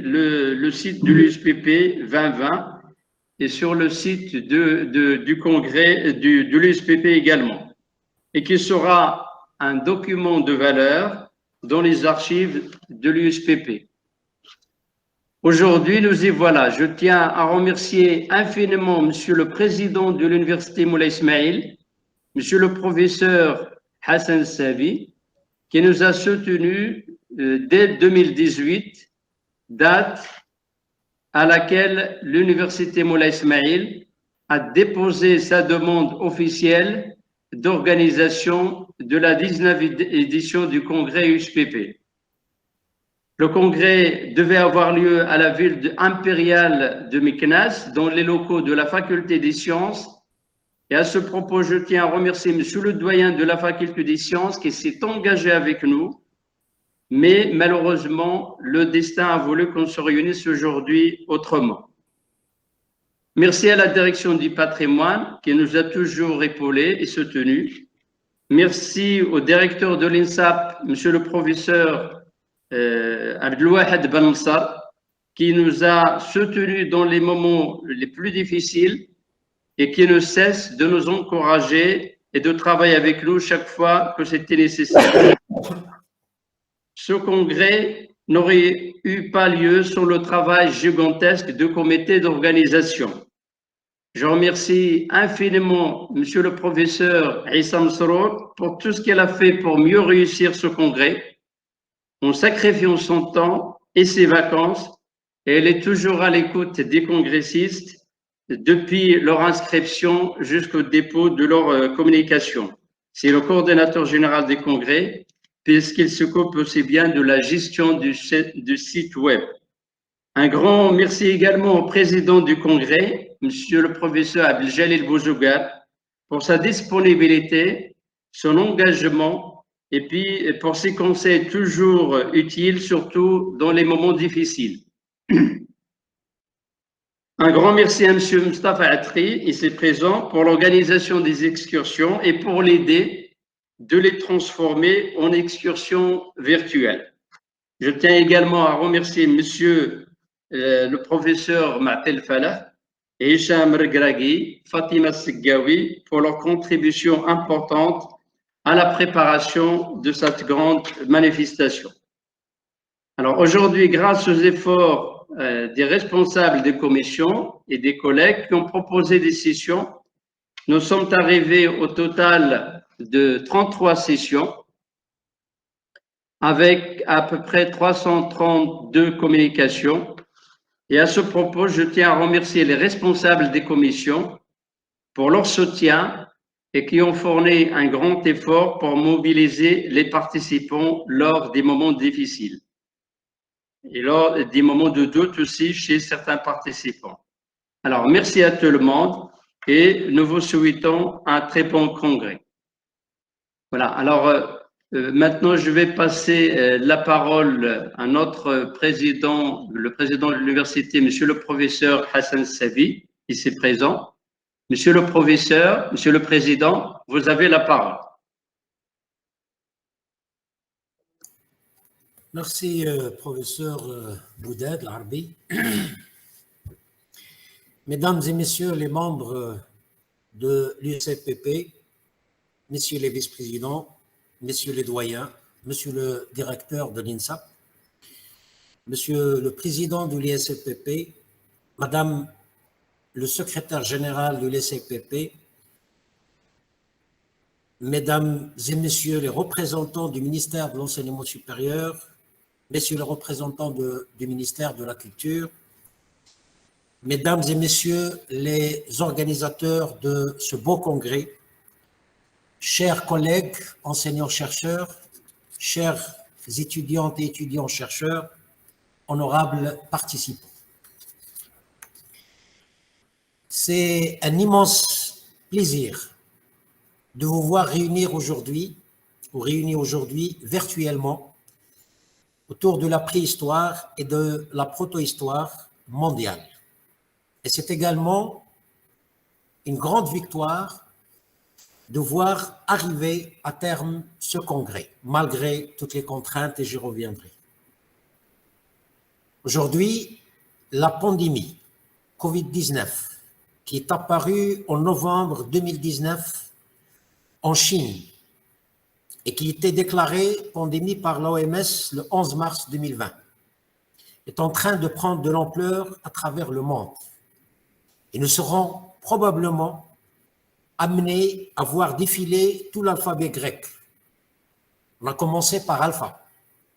le site de l'USPP 2020 et sur le site du congrès de l'USPP également, et qui sera un document de valeur dans les archives de l'USPP. Aujourd'hui, nous y voilà. Je tiens à remercier infiniment Monsieur le Président de l'Université Moulay Ismail, Monsieur le Professeur Hassan Savi, qui nous a soutenus dès 2018, date à laquelle l'Université Moulay Ismail a déposé sa demande officielle d'organisation de la 19e édition du congrès USPP. Le congrès devait avoir lieu à la ville impériale de Meknès, dans les locaux de la faculté des sciences. Et à ce propos, je tiens à remercier Monsieur le doyen de la faculté des sciences qui s'est engagé avec nous. Mais malheureusement, le destin a voulu qu'on se réunisse aujourd'hui autrement. Merci à la direction du patrimoine qui nous a toujours épaulés et soutenus. Merci au directeur de l'INSAP, Monsieur le professeur Abdelwahed Ben Msar, qui nous a soutenus dans les moments les plus difficiles et qui ne cesse de nous encourager et de travailler avec nous chaque fois que c'était nécessaire. Ce congrès n'aurait eu pas lieu sans le travail gigantesque du comité d'organisation. Je remercie infiniment Monsieur le professeur Issa Msrour pour tout ce qu'elle a fait pour mieux réussir ce congrès, en sacrifiant son temps et ses vacances, et elle est toujours à l'écoute des congressistes depuis leur inscription jusqu'au dépôt de leur communication. C'est le coordonnateur général des congrès, puisqu'il s'occupe aussi bien de la gestion du site web. Un grand merci également au président du congrès, Monsieur le professeur Abdeljalil Bouzougar, pour sa disponibilité, son engagement et puis pour ses conseils toujours utiles, surtout dans les moments difficiles. Un grand merci à Monsieur Mustafa Atri, ici présent, pour l'organisation des excursions et pour l'aider de les transformer en excursions virtuelles. Je tiens également à remercier Monsieur le professeur Ma'tel Falah et Hicham Regragui, Fatima Seggaoui pour leur contribution importante à la préparation de cette grande manifestation. Alors aujourd'hui, grâce aux efforts des responsables des commissions et des collègues qui ont proposé des sessions, nous sommes arrivés au total de 33 sessions avec à peu près 332 communications. Et à ce propos, je tiens à remercier les responsables des commissions pour leur soutien et qui ont fourni un grand effort pour mobiliser les participants lors des moments difficiles et lors des moments de doute aussi chez certains participants. Alors, merci à tout le monde et nous vous souhaitons un très bon congrès. Voilà, alors maintenant je vais passer la parole à notre président, le président de l'université, Monsieur le professeur Hassan Savi, ici présent. Monsieur le professeur, Monsieur le président, vous avez la parole. Merci, professeur Bouded Larbi. Mesdames et messieurs les membres de l'USPP, messieurs les vice-présidents, messieurs les doyens, monsieur le directeur de l'INSAP, monsieur le président de l'ISPP, madame le secrétaire général de l'ISPP, mesdames et messieurs les représentants du ministère de l'Enseignement supérieur, messieurs les représentants du ministère de la Culture, mesdames et messieurs les organisateurs de ce beau congrès, chers collègues enseignants-chercheurs, chers étudiantes et étudiants-chercheurs, honorables participants. C'est un immense plaisir de vous voir réunis aujourd'hui virtuellement autour de la préhistoire et de la protohistoire mondiale. Et c'est également une grande victoire de voir arriver à terme ce congrès, malgré toutes les contraintes, et j'y reviendrai. Aujourd'hui, la pandémie Covid-19 qui est apparue en novembre 2019 en Chine et qui était déclarée pandémie par l'OMS le 11 mars 2020, est en train de prendre de l'ampleur à travers le monde. Et nous serons probablement amenés à voir défiler tout l'alphabet grec. On a commencé par alpha,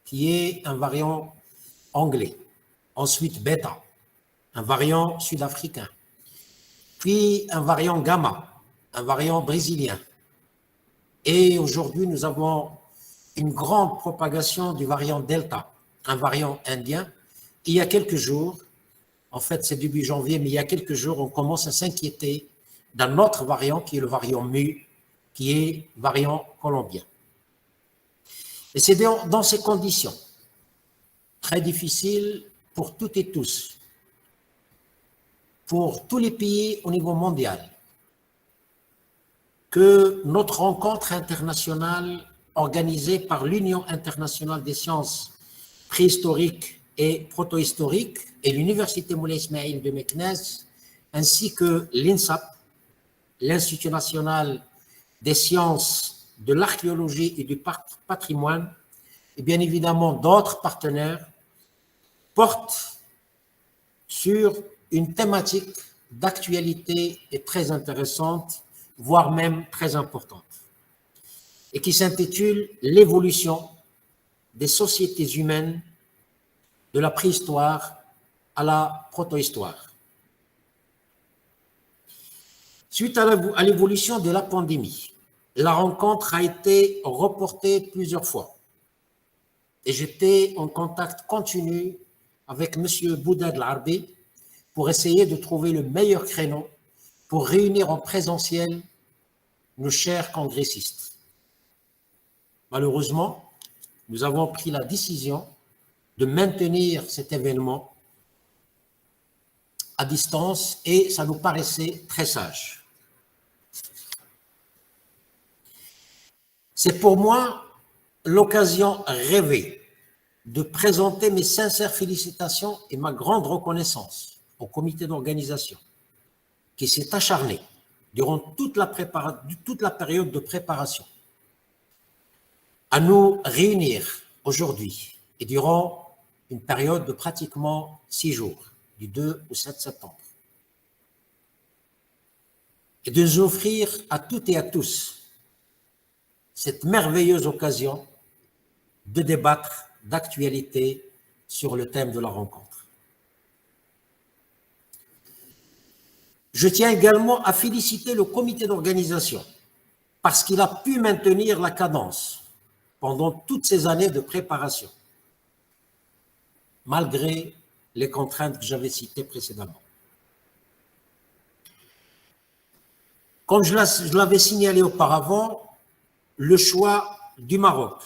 qui est un variant anglais, ensuite bêta, un variant sud-africain, puis un variant gamma, un variant brésilien. Et aujourd'hui, nous avons une grande propagation du variant delta, un variant indien. Il y a quelques jours, en fait c'est début janvier, mais il y a quelques jours, on commence à s'inquiéter d'un autre variant qui est le variant mu, qui est variant colombien. Et c'est dans ces conditions très difficiles pour toutes et tous, pour tous les pays au niveau mondial, que notre rencontre internationale organisée par l'Union internationale des sciences préhistoriques et protohistoriques et l'Université Moulay Ismaïl de Meknès, ainsi que l'INSAP, l'Institut national des sciences de l'archéologie et du patrimoine, et bien évidemment d'autres partenaires, portent sur une thématique d'actualité et très intéressante, voire même très importante, et qui s'intitule « L'évolution des sociétés humaines de la préhistoire à la protohistoire ». Suite à l'évolution de la pandémie, la rencontre a été reportée plusieurs fois et j'étais en contact continu avec M. Boudad Larbi pour essayer de trouver le meilleur créneau pour réunir en présentiel nos chers congressistes. Malheureusement, nous avons pris la décision de maintenir cet événement à distance et ça nous paraissait très sage. C'est pour moi l'occasion rêvée de présenter mes sincères félicitations et ma grande reconnaissance au comité d'organisation qui s'est acharné durant toute la période de préparation à nous réunir aujourd'hui et durant une période de pratiquement 6 jours, du 2 au 7 septembre, et de nous offrir à toutes et à tous cette merveilleuse occasion de débattre d'actualité sur le thème de la rencontre. Je tiens également à féliciter le comité d'organisation parce qu'il a pu maintenir la cadence pendant toutes ces années de préparation, malgré les contraintes que j'avais citées précédemment. Comme je l'avais signalé auparavant, le choix du Maroc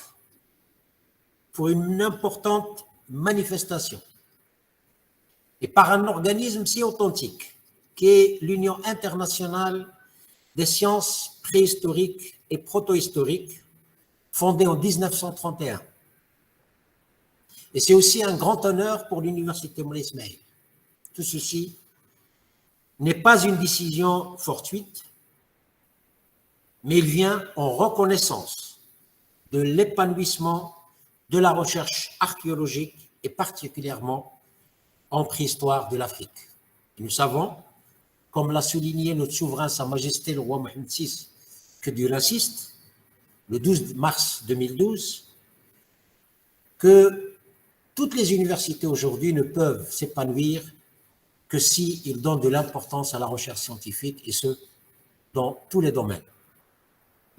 pour une importante manifestation et par un organisme si authentique qu'est l'Union internationale des sciences préhistoriques et protohistoriques, fondée en 1931. Et c'est aussi un grand honneur pour l'Université Moulay Ismaïl. Tout ceci n'est pas une décision fortuite, mais il vient en reconnaissance de l'épanouissement de la recherche archéologique et particulièrement en préhistoire de l'Afrique. Nous savons, comme l'a souligné notre souverain Sa Majesté le roi Mohamed VI, que Dieu l'assiste, le 12 mars 2012, que toutes les universités aujourd'hui ne peuvent s'épanouir que s'ils donnent de l'importance à la recherche scientifique et ce, dans tous les domaines.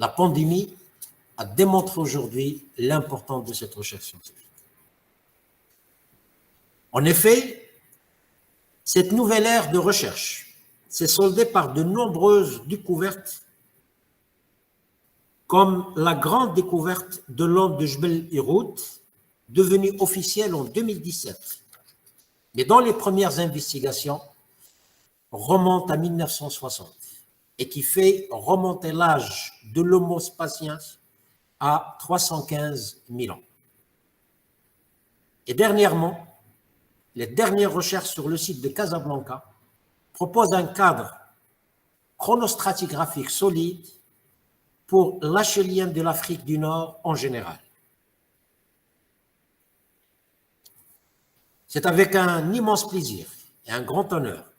La pandémie a démontré aujourd'hui l'importance de cette recherche scientifique. En effet, cette nouvelle ère de recherche s'est soldée par de nombreuses découvertes, comme la grande découverte de l'onde de Jebel Irhoud, devenue officielle en 2017. Mais dont les premières investigations remontent à 1960 et qui fait remonter l'âge de l'Homo sapiens à 315 000 ans. Et dernièrement, les dernières recherches sur le site de Casablanca proposent un cadre chronostratigraphique solide pour l'achélien de l'Afrique du Nord en général. C'est avec un immense plaisir et un grand honneur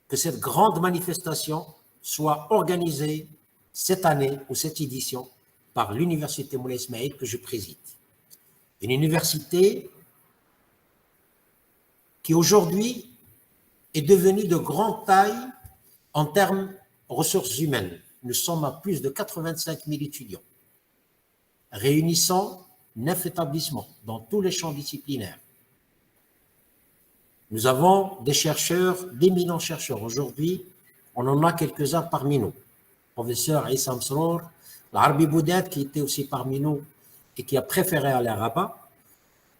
que cette grande manifestation soit organisée cette année ou cette édition par l'Université Moulay Ismaïl que je préside. Une université qui aujourd'hui est devenue de grande taille en termes de ressources humaines. Nous sommes à plus de 85 000 étudiants, réunissant 9 établissements dans tous les champs disciplinaires. Nous avons des chercheurs, d'éminents chercheurs. Aujourd'hui, on en a quelques-uns parmi nous. Le professeur Issa Msrour, l'Arbi Boudet, qui était aussi parmi nous et qui a préféré aller à Rabat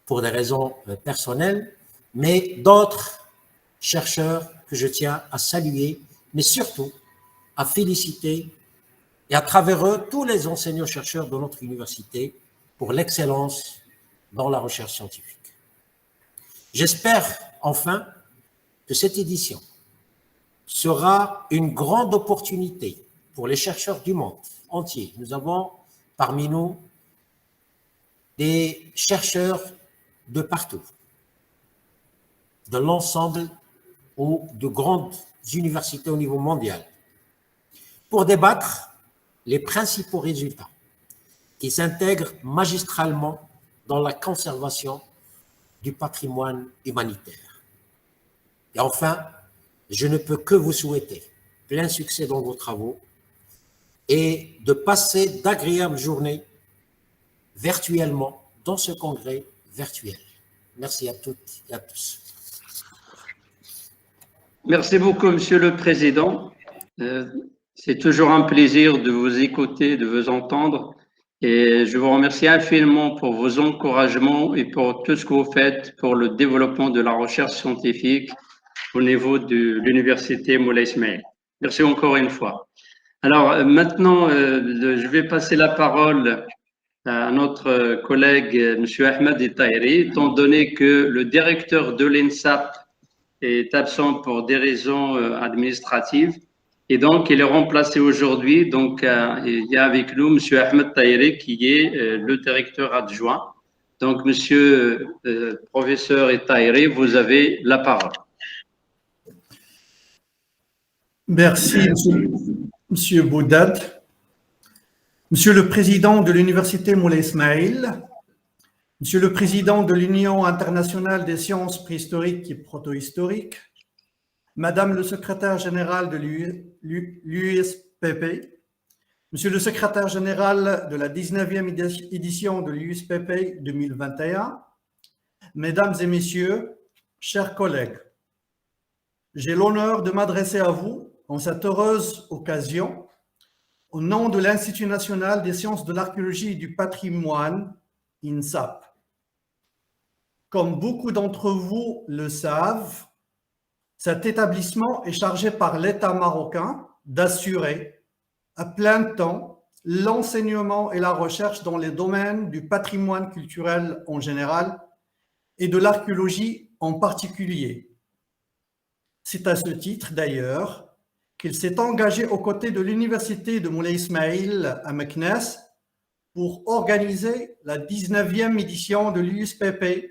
pour des raisons personnelles, mais d'autres chercheurs que je tiens à saluer, mais surtout à féliciter et à travers eux tous les enseignants-chercheurs de notre université pour l'excellence dans la recherche scientifique. J'espère enfin que cette édition sera une grande opportunité pour les chercheurs du monde entier. Nous avons parmi nous des chercheurs de partout, de l'ensemble ou de grandes universités au niveau mondial, pour débattre les principaux résultats qui s'intègrent magistralement dans la conservation du patrimoine humanitaire. Et enfin, je ne peux que vous souhaiter plein succès dans vos travaux et de passer d'agréables journées virtuellement dans ce congrès virtuel. Merci à toutes et à tous. Merci beaucoup, Monsieur le Président. C'est toujours un plaisir de vous écouter, de vous entendre. Et je vous remercie infiniment pour vos encouragements et pour tout ce que vous faites pour le développement de la recherche scientifique au niveau de l'Université Moulay Ismaïl. Merci encore une fois. Alors maintenant, je vais passer la parole à notre collègue M. Ahmed Tahiri, étant donné que le directeur de l'INSAP est absent pour des raisons administratives. Et donc, il est remplacé aujourd'hui. Donc, il y a avec nous M. Ahmed Tahiri, qui est le directeur adjoint. Donc, Monsieur professeur Tahiri, vous avez la parole. Merci, Monsieur Boudet. Monsieur le Président de l'Université Moulay Ismaïl, Monsieur le Président de l'Union internationale des sciences préhistoriques et protohistoriques, Madame le Secrétaire général de l'USPP, Monsieur le Secrétaire général de la 19e édition de l'USPP 2021, Mesdames et Messieurs, chers collègues, j'ai l'honneur de m'adresser à vous en cette heureuse occasion au nom de l'Institut national des sciences de l'archéologie et du patrimoine, INSAP. Comme beaucoup d'entre vous le savent, cet établissement est chargé par l'État marocain d'assurer à plein temps l'enseignement et la recherche dans les domaines du patrimoine culturel en général et de l'archéologie en particulier. C'est à ce titre d'ailleurs qu'il s'est engagé aux côtés de l'Université de Moulay Ismaïl à Meknès pour organiser la 19e édition de l'USPP,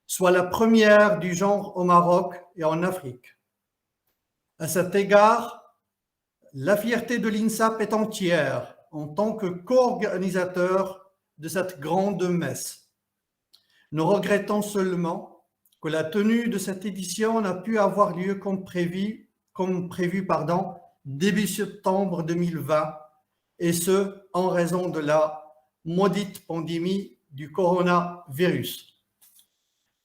soit la première du genre au Maroc et en Afrique. À cet égard, la fierté de l'INSAP est entière en tant que co-organisateur de cette grande messe. Nous regrettons seulement que la tenue de cette édition n'a pu avoir lieu comme prévu début septembre 2020, et ce, en raison de la maudite pandémie du coronavirus.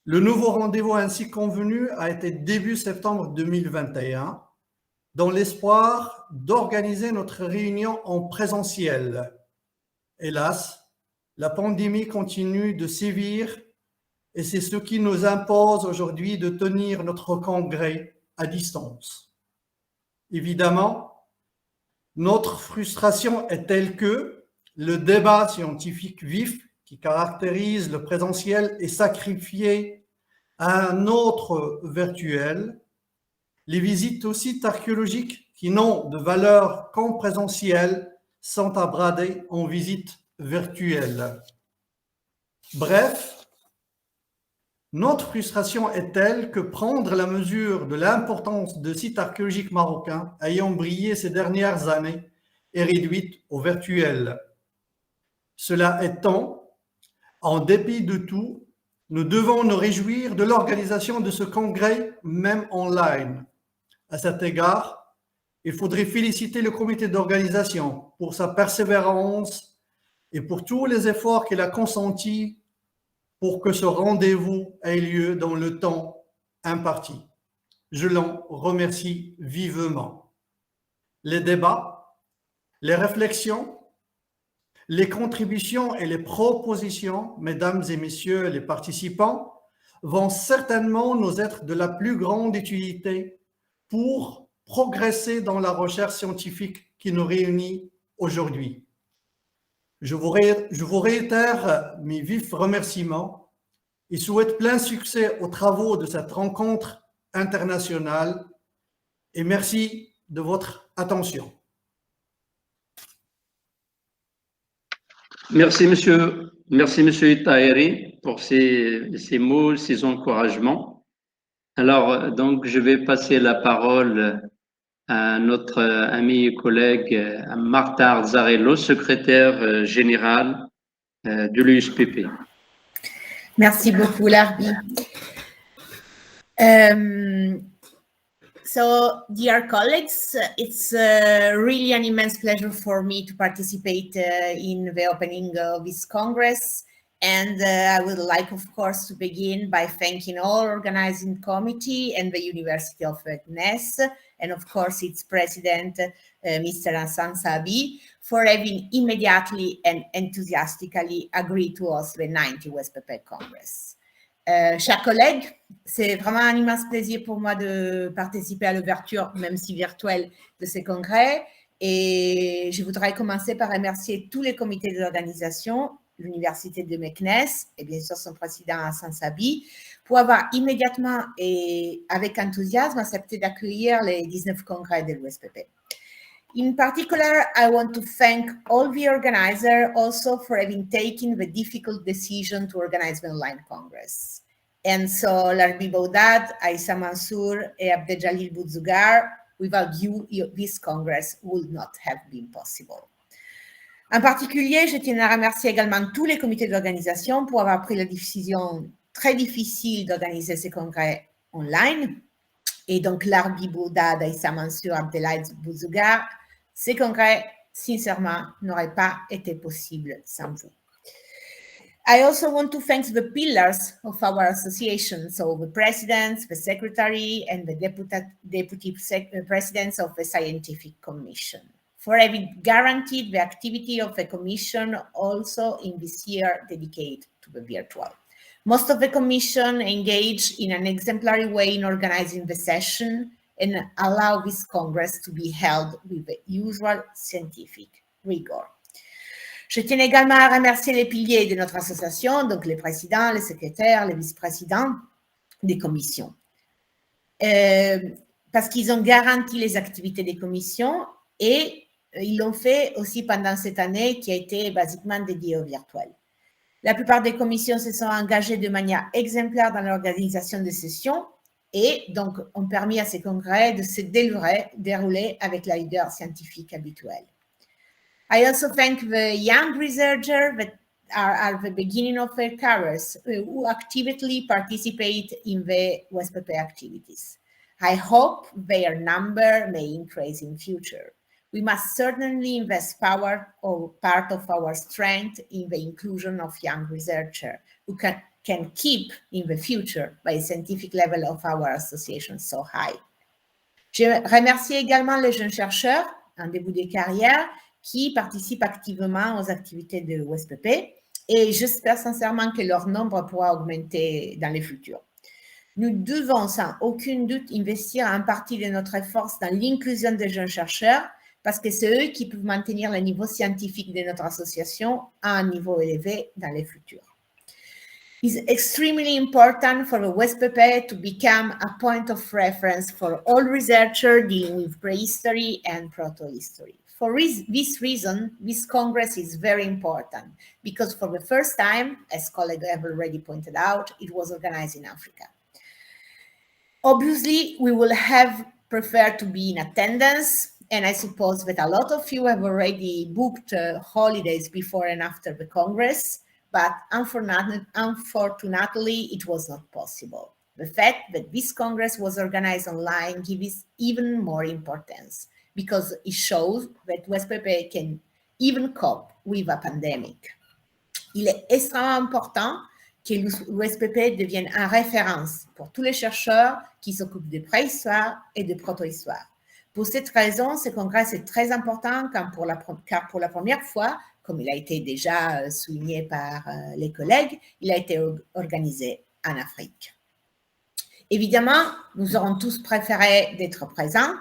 Le nouveau rendez-vous ainsi convenu a été début septembre 2021, dans l'espoir d'organiser notre réunion en présentiel. Hélas, la pandémie continue de sévir et c'est ce qui nous impose aujourd'hui de tenir notre congrès à distance. Évidemment, notre frustration est telle que le débat scientifique vif qui caractérise le présentiel est sacrifié à un autre virtuel, les visites aux sites archéologiques qui n'ont de valeur qu'en présentiel sont à brader en visite virtuelle. Bref, notre frustration est telle que prendre la mesure de l'importance de sites archéologiques marocains ayant brillé ces dernières années est réduite au virtuel. Cela étant, en dépit de tout, nous devons nous réjouir de l'organisation de ce congrès, même online. À cet égard, il faudrait féliciter le comité d'organisation pour sa persévérance et pour tous les efforts qu'il a consentis pour que ce rendez-vous ait lieu dans le temps imparti. Je l'en remercie vivement. Les débats, les réflexions, les contributions et les propositions, mesdames et messieurs les participants, vont certainement nous être de la plus grande utilité pour progresser dans la recherche scientifique qui nous réunit aujourd'hui. Je vous réitère mes vifs remerciements et souhaite plein succès aux travaux de cette rencontre internationale et merci de votre attention. Merci, monsieur Taheri, pour ces mots, ces encouragements. Alors, donc, je vais passer la parole à notre ami et collègue Martha Arzarello, secrétaire générale de l'USPP. Merci beaucoup, Larbi. So, dear colleagues, it's really an immense pleasure for me to participate in the opening of this Congress. And I would like, of course, to begin by thanking all organizing committee and the University of Meknes, and of course its president, Mr. Hassan Sabi, for having immediately and enthusiastically agreed to host the 90 WSPP Congress. Chers collègues, c'est vraiment un immense plaisir pour moi de participer à l'ouverture, même si virtuelle, de ces congrès. Et je voudrais commencer par remercier tous les comités d'organisation, l'Université de Meknes et bien sûr son président Hassan Sabi, pour avoir immédiatement et avec enthousiasme accepté d'accueillir les 19 congrès de l'USPP. In particular, I want to thank all the organizers also for having taken the difficult decision to organize the online Congress. And so, Larbi Baudad, Aïssa Mansour, et Abdeljalil Boudzougar, without you, this Congress would not have been possible. En particulier, je tiens à remercier également tous les comités d'organisation pour avoir pris la décision très difficile d'organiser ces congrès online. Et donc, Larbi Baudad, Aïssa Mansour, Abdeljalil Boudzougar, ces congrès, sincèrement, n'auraient pas été possibles sans vous. I also want to thank the pillars of our association, so the presidents, the secretary, and the deputy presidents of the scientific commission, for having guaranteed the activity of the commission also in this year dedicated to the virtual. Most of the commission engaged in an exemplary way in organizing the session and allow this Congress to be held with the usual scientific rigor. Je tiens également à remercier les piliers de notre association, donc les présidents, les secrétaires, les vice-présidents des commissions, parce qu'ils ont garanti les activités des commissions et ils l'ont fait aussi pendant cette année qui a été basiquement dédiée au virtuel. La plupart des commissions se sont engagées de manière exemplaire dans l'organisation des sessions et donc ont permis à ces congrès de se dérouler avec la leader scientifique habituelle. I also thank the young researchers that are at the beginning of their careers who actively participate in the WSPP activities. I hope their number may increase in future. We must certainly invest power or part of our strength in the inclusion of young researchers who can keep in the future the scientific level of our association so high. Je remercie également les jeunes chercheurs en début de carrière qui participent activement aux activités de l'USPP et j'espère sincèrement que leur nombre pourra augmenter dans le futur. Nous devons sans aucun doute investir en partie de notre force dans l'inclusion des jeunes chercheurs parce que c'est eux qui peuvent maintenir le niveau scientifique de notre association à un niveau élevé dans le futur. It's extremely important for the WSPP to become a point of reference for all researchers dealing with prehistory and protohistory. For this reason, this Congress is very important because for the first time, as colleagues have already pointed out, it was organized in Africa. Obviously, we will have preferred to be in attendance, and I suppose that a lot of you have already booked holidays before and after the Congress, but unfortunately, it was not possible. The fact that this Congress was organized online gives even more importance because it shows that WSPP can even cope with a pandemic. Il est extrêmement important que l'USPP devienne une référence pour tous les chercheurs qui s'occupent de préhistoire et de protohistoire. Pour cette raison, ce congrès est très important car pour la première fois, comme il a été déjà souligné par les collègues, il a été organisé en Afrique. Évidemment, nous aurons tous préféré d'être présents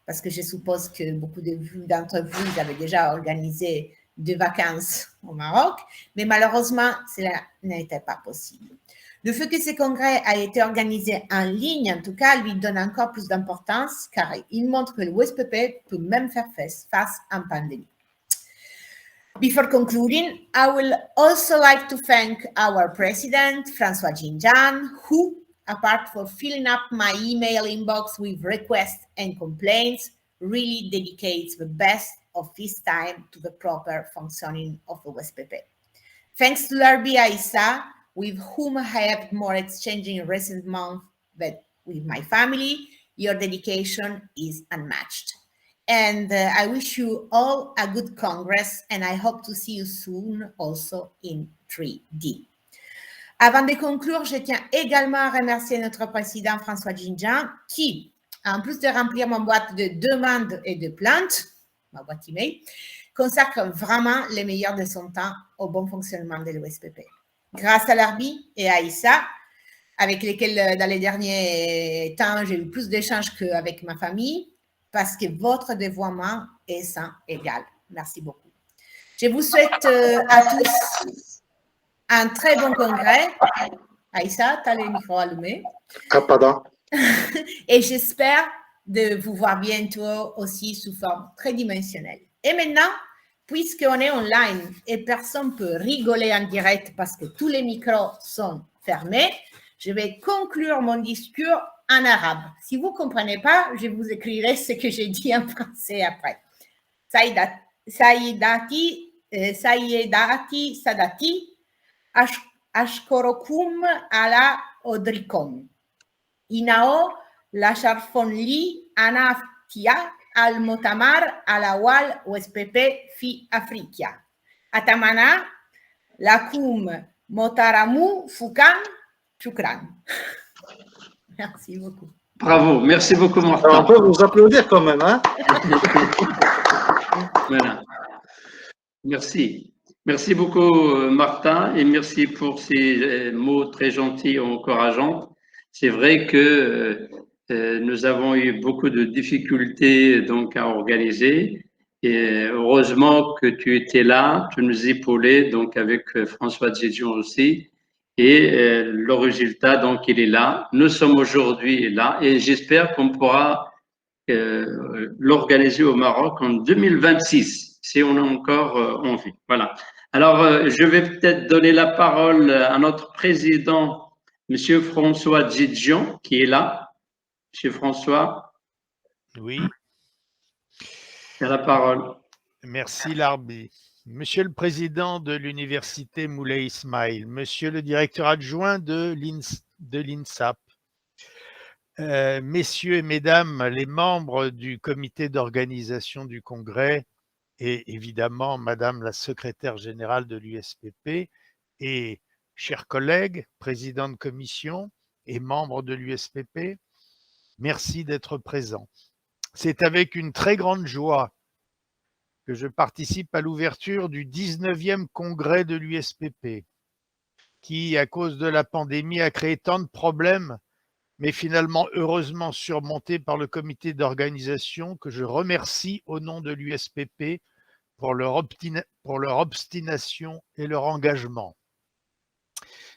parce que je suppose que beaucoup d'entre vous avaient déjà organisé de vacances au Maroc, mais malheureusement, cela n'était pas possible. Le fait que ce congrès a été organisé en ligne, en tout cas, lui donne encore plus d'importance car il montre que le WSPP peut même faire face à une pandémie. Before concluding, I will also like to thank our president, François Jinjan, who, apart from filling up my email inbox with requests and complaints, really dedicates the best of his time to the proper functioning of the WSPP. Thanks to Larbi Aissa, with whom I have more exchanging in recent months than with my family, your dedication is unmatched. And I wish you all a good Congress, and I hope to see you soon also in 3D. Avant de conclure, je tiens également à remercier notre président François Jinjan, qui, en plus de remplir mon boîte de demandes et de plaintes, ma boîte email, consacre vraiment le meilleur de son temps au bon fonctionnement de l'USPP. Grâce à Larbi et à Issa, avec lesquels dans les derniers temps j'ai eu plus d'échanges qu'avec ma famille, parce que votre dévouement est sans égal. Merci beaucoup. Je vous souhaite à tous un très bon congrès. Aïssa, tu as le micro allumé. Ah, pardon. Et j'espère de vous voir bientôt aussi sous forme tridimensionnelle. Et maintenant, puisqu'on est online et personne ne peut rigoler en direct parce que tous les micros sont fermés, je vais conclure mon discours en arabe. Si vous ne comprenez pas, je vous écrirai ce que j'ai dit en français après. Saïdati, Sadati, Ashkorokum ala Odrikom. Inao la Charfonli Anaftia al Motamar Alawal WSPP fi Africa. Atamana Lakum Motaramu Fukan Chukran. Merci beaucoup. Bravo, merci beaucoup Martin. Alors, on peut vous applaudir quand même, hein? Voilà. Merci. Merci beaucoup Martin et merci pour ces mots très gentils et encourageants. C'est vrai que nous avons eu beaucoup de difficultés donc à organiser et heureusement que tu étais là, tu nous épaulais donc avec François Djidion aussi et le résultat donc il est là. Nous sommes aujourd'hui là et j'espère qu'on pourra l'organiser au Maroc en 2026 si on a encore envie. Voilà. Alors je vais peut-être donner la parole à notre président Monsieur François Djidion, qui est là. Monsieur François. Oui. Tu as la parole. Merci Larbi. Monsieur le président de l'université Moulay Ismail, monsieur le directeur adjoint de l'INSAP, messieurs et mesdames les membres du comité d'organisation du congrès et évidemment madame la secrétaire générale de l'USPP et chers collègues, présidents de commission et membres de l'USPP, merci d'être présents. C'est avec une très grande joie que je participe à l'ouverture du 19e congrès de l'USPP, qui, à cause de la pandémie, a créé tant de problèmes, mais finalement heureusement surmontés par le comité d'organisation que je remercie au nom de l'USPP pour leur obstination et leur engagement.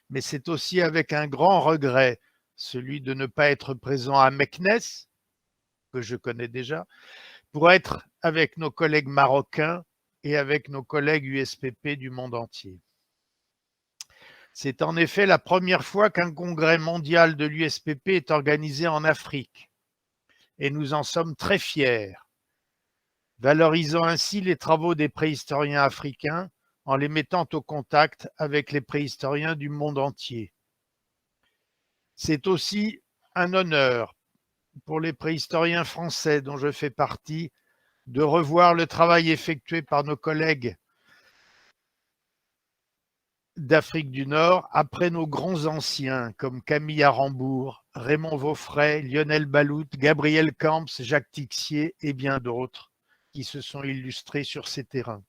mais c'est aussi avec un grand regret, celui de ne pas être présent à Meknes, que je connais déjà, pour être avec nos collègues marocains et avec nos collègues USPP du monde entier. C'est en effet la première fois qu'un congrès mondial de l'USPP est organisé en Afrique, et nous en sommes très fiers, valorisant ainsi les travaux des préhistoriens africains en les mettant au contact avec les préhistoriens du monde entier. C'est aussi un honneur pour les préhistoriens français dont je fais partie de revoir le travail effectué par nos collègues d'Afrique du Nord après nos grands anciens comme Camille Arambourg, Raymond Vaufray, Lionel Balout, Gabriel Camps, Jacques Tixier et bien d'autres qui se sont illustrés sur ces terrains.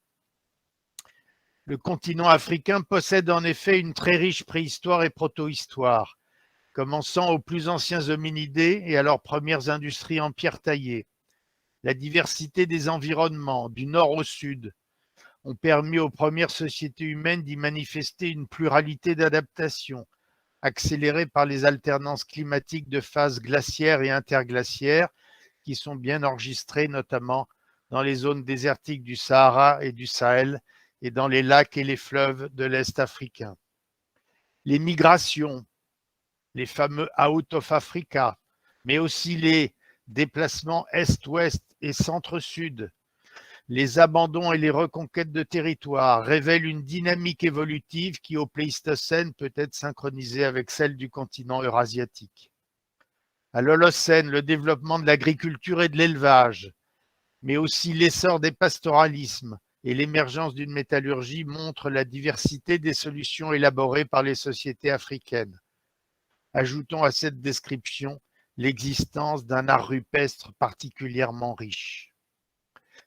Le continent africain possède en effet une très riche préhistoire et protohistoire, commençant aux plus anciens hominidés et à leurs premières industries en pierre taillée. La diversité des environnements, du nord au sud, ont permis aux premières sociétés humaines d'y manifester une pluralité d'adaptations, accélérées par les alternances climatiques de phases glaciaires et interglaciaires, qui sont bien enregistrées notamment dans les zones désertiques du Sahara et du Sahel et dans les lacs et les fleuves de l'Est africain. Les migrations, les fameux Out of Africa, mais aussi les déplacements Est-Ouest et Centre-Sud, les abandons et les reconquêtes de territoires révèlent une dynamique évolutive qui, au Pléistocène, peut être synchronisée avec celle du continent eurasiatique. À l'Holocène, le développement de l'agriculture et de l'élevage, mais aussi l'essor des pastoralismes et l'émergence d'une métallurgie montrent la diversité des solutions élaborées par les sociétés africaines. Ajoutons à cette description l'existence d'un art rupestre particulièrement riche.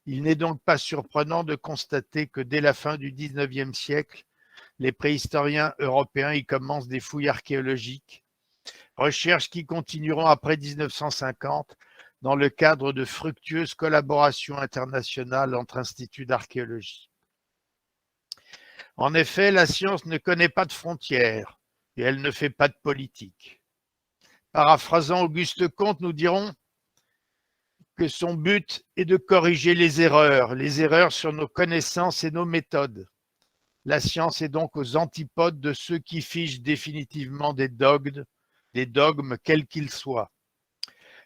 Il n'est donc pas surprenant de constater que dès la fin du XIXe siècle, les préhistoriens européens y commencent des fouilles archéologiques, recherches qui continueront après 1950 dans le cadre de fructueuses collaborations internationales entre instituts d'archéologie. En effet, la science ne connaît pas de frontières et elle ne fait pas de politique. Paraphrasant Auguste Comte, nous dirons que son but est de corriger les erreurs sur nos connaissances et nos méthodes. La science est donc aux antipodes de ceux qui figent définitivement des dogmes quels qu'ils soient.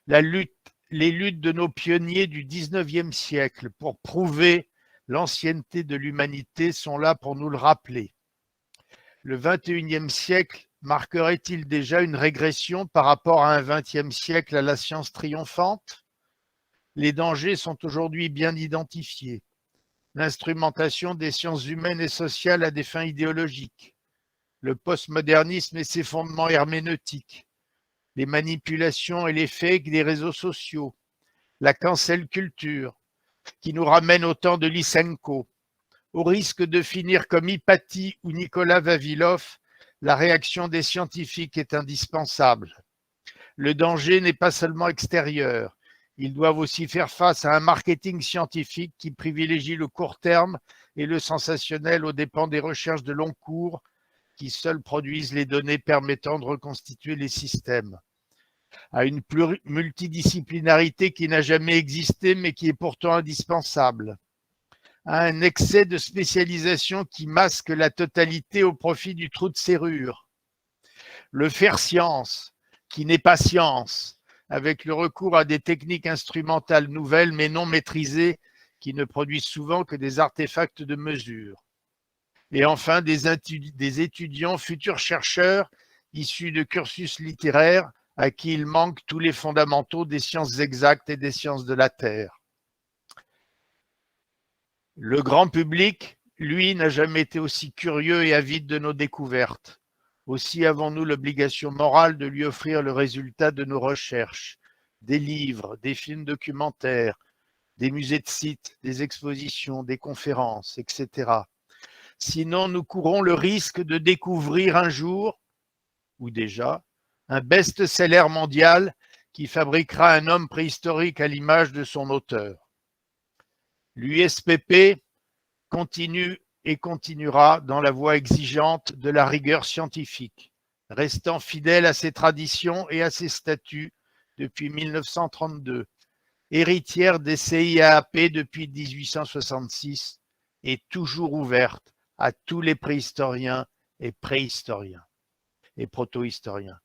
Les luttes de nos pionniers du XIXe siècle pour prouver l'ancienneté de l'humanité sont là pour nous le rappeler. Le XXIe siècle marquerait-il déjà une régression par rapport à un XXe siècle à la science triomphante ? Les dangers sont aujourd'hui bien identifiés. L'instrumentation des sciences humaines et sociales à des fins idéologiques, le postmodernisme et ses fondements herméneutiques, les manipulations et les fakes des réseaux sociaux, la cancel culture, qui nous ramène au temps de Lysenko. Au risque de finir comme Hypatie ou Nicolas Vavilov, la réaction des scientifiques est indispensable. Le danger n'est pas seulement extérieur. Ils doivent aussi faire face à un marketing scientifique qui privilégie le court terme et le sensationnel aux dépens des recherches de long cours qui seules produisent les données permettant de reconstituer les systèmes. À une multidisciplinarité qui n'a jamais existé mais qui est pourtant indispensable. À un excès de spécialisation qui masque la totalité au profit du trou de serrure. Le faire science, qui n'est pas science, avec le recours à des techniques instrumentales nouvelles mais non maîtrisées qui ne produisent souvent que des artefacts de mesure. Et enfin, des étudiants futurs chercheurs issus de cursus littéraires à qui il manque tous les fondamentaux des sciences exactes et des sciences de la Terre. Le grand public, lui, n'a jamais été aussi curieux et avide de nos découvertes. Aussi avons-nous l'obligation morale de lui offrir le résultat de nos recherches, des livres, des films documentaires, des musées de sites, des expositions, des conférences, etc. Sinon, nous courons le risque de découvrir un jour, ou déjà, un best-seller mondial qui fabriquera un homme préhistorique à l'image de son auteur. L'USPP continue et continuera dans la voie exigeante de la rigueur scientifique, restant fidèle à ses traditions et à ses statuts depuis 1932, héritière des CIAAP depuis 1866 et toujours ouverte à tous les préhistoriens et préhistoriens et protohistoriens.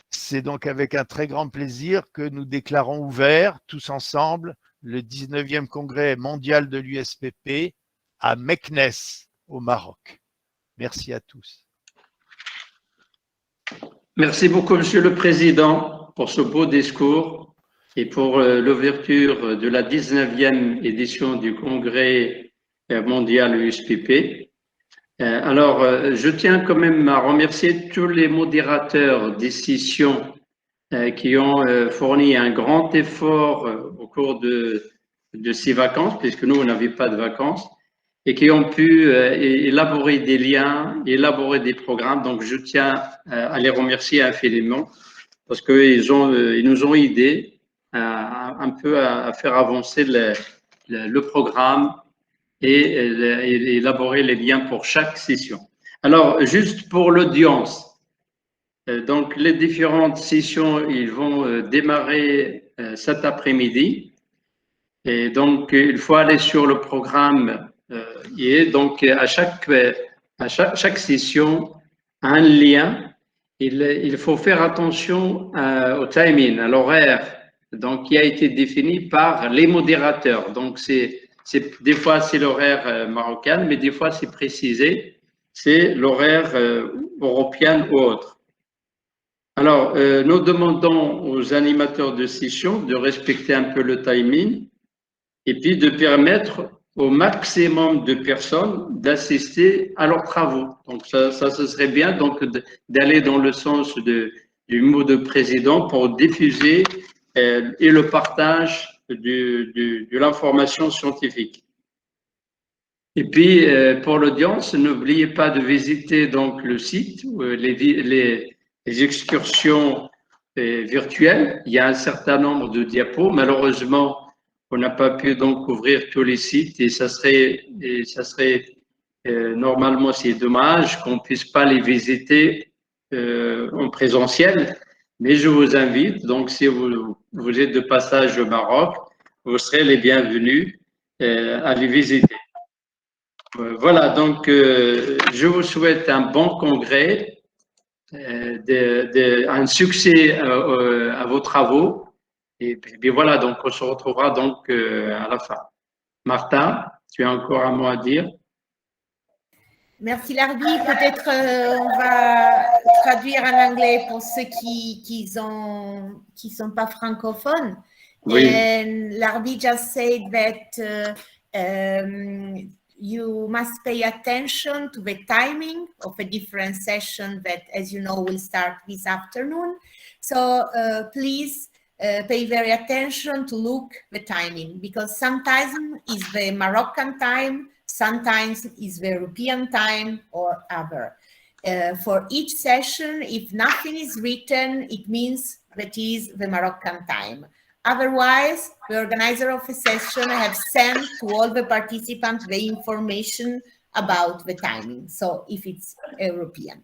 C'est donc avec un très grand plaisir que nous déclarons ouvert, tous ensemble, le 19e congrès mondial de l'USPP à Meknes, au Maroc. Merci à tous. Merci beaucoup, Monsieur le Président, pour ce beau discours et pour l'ouverture de la 19e édition du congrès mondial USPP. Alors, je tiens quand même à remercier tous les modérateurs des sessions qui ont fourni un grand effort au cours de ces vacances, puisque nous, on n'avait pas de vacances, et qui ont pu élaborer des liens, élaborer des programmes. Donc, je tiens à les remercier infiniment parce qu'ils nous ont aidés un peu à faire avancer le programme et élaborer les liens pour chaque session. Alors, juste pour l'audience, donc les différentes sessions, ils vont démarrer cet après-midi. Et donc, il faut aller sur le programme et donc à chaque session, un lien. Il faut faire attention au timing, à l'horaire, donc qui a été défini par les modérateurs. Donc, des fois, c'est l'horaire marocain, mais des fois, c'est précisé, c'est l'horaire européen ou autre. Alors, nous demandons aux animateurs de session de respecter un peu le timing et puis de permettre au maximum de personnes d'assister à leurs travaux. Donc, ça ce serait bien donc d'aller dans le sens du mot de président pour diffuser et le partage de l'information scientifique. Et puis, pour l'audience, n'oubliez pas de visiter donc le site, les excursions virtuelles. Il y a un certain nombre de diapos. Malheureusement, on n'a pas pu donc ouvrir tous les sites et ça serait normalement, c'est dommage qu'on ne puisse pas les visiter en présentiel. Mais je vous invite, donc si vous êtes de passage au Maroc, vous serez les bienvenus à les visiter. Voilà, donc je vous souhaite un bon congrès, un succès à vos travaux. Et puis voilà, donc on se retrouvera donc à la fin. Martin, tu as encore un mot à dire? Merci Larbi. Peut-être on va traduire en anglais pour ceux qui sont pas francophones. Oui. And Larbi just said that you must pay attention to the timing of a different session that, as you know, will start this afternoon. So please pay very attention to look the timing, because sometimes is the Moroccan time, sometimes is the European time or other. For each session, if nothing is written, it means that is the Moroccan time. Otherwise, the organizer of a session have sent to all the participants the information about the timing. So if it's European.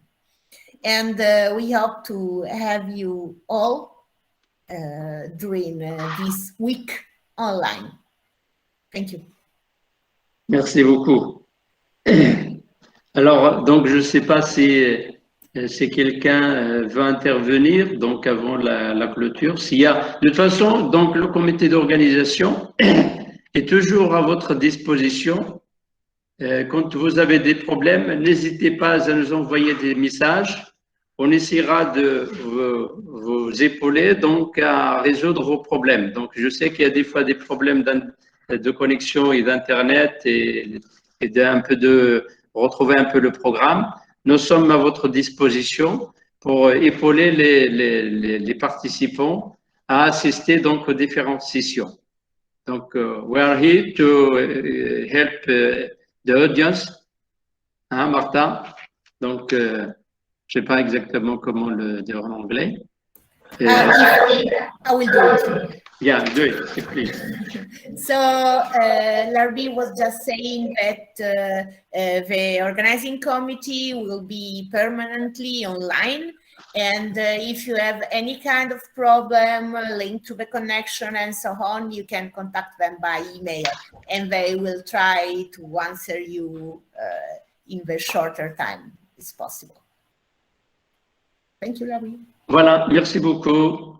And we hope to have you all during this week online. Thank you. Merci beaucoup. Alors, donc, je ne sais pas si quelqu'un veut intervenir, donc avant la clôture. S'il y a, de toute façon, donc le comité d'organisation est toujours à votre disposition. Quand vous avez des problèmes, n'hésitez pas à nous envoyer des messages. On essaiera de vous épauler donc à résoudre vos problèmes. Donc, je sais qu'il y a des fois des problèmes de connexion et d'internet et de retrouver un peu le programme. Nous sommes à votre disposition pour épauler les participants à assister donc aux différentes sessions. Donc, we are here to help the audience. Hein, Martha? Donc, je ne sais pas exactement comment le dire en anglais. I will do it. Yeah, do it, please. So Larbi was just saying that the organizing committee will be permanently online, and if you have any kind of problem linked to the connection and so on, you can contact them by email, and they will try to answer you in the shorter time as possible. Thank you, Larbi. Voilà, merci beaucoup.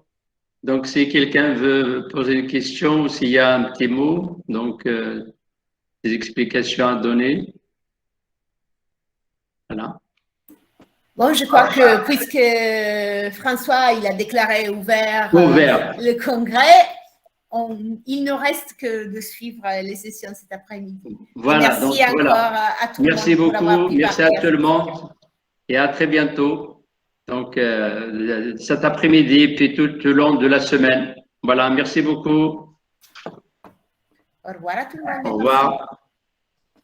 Donc, si quelqu'un veut poser une question ou s'il y a un petit mot, donc des explications à donner. Voilà. Bon, je crois que puisque François, il a déclaré ouvert le congrès, il ne reste que de suivre les sessions cet après-midi. Voilà, merci donc, encore voilà. à tout le monde. Merci pour avoir beaucoup, pris merci part à tout le monde et à très bientôt. Donc, cet après-midi, puis tout au long de la semaine. Voilà, merci beaucoup. Au revoir à tout le monde. Au revoir.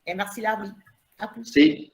Et merci Larbi. À plus. Merci.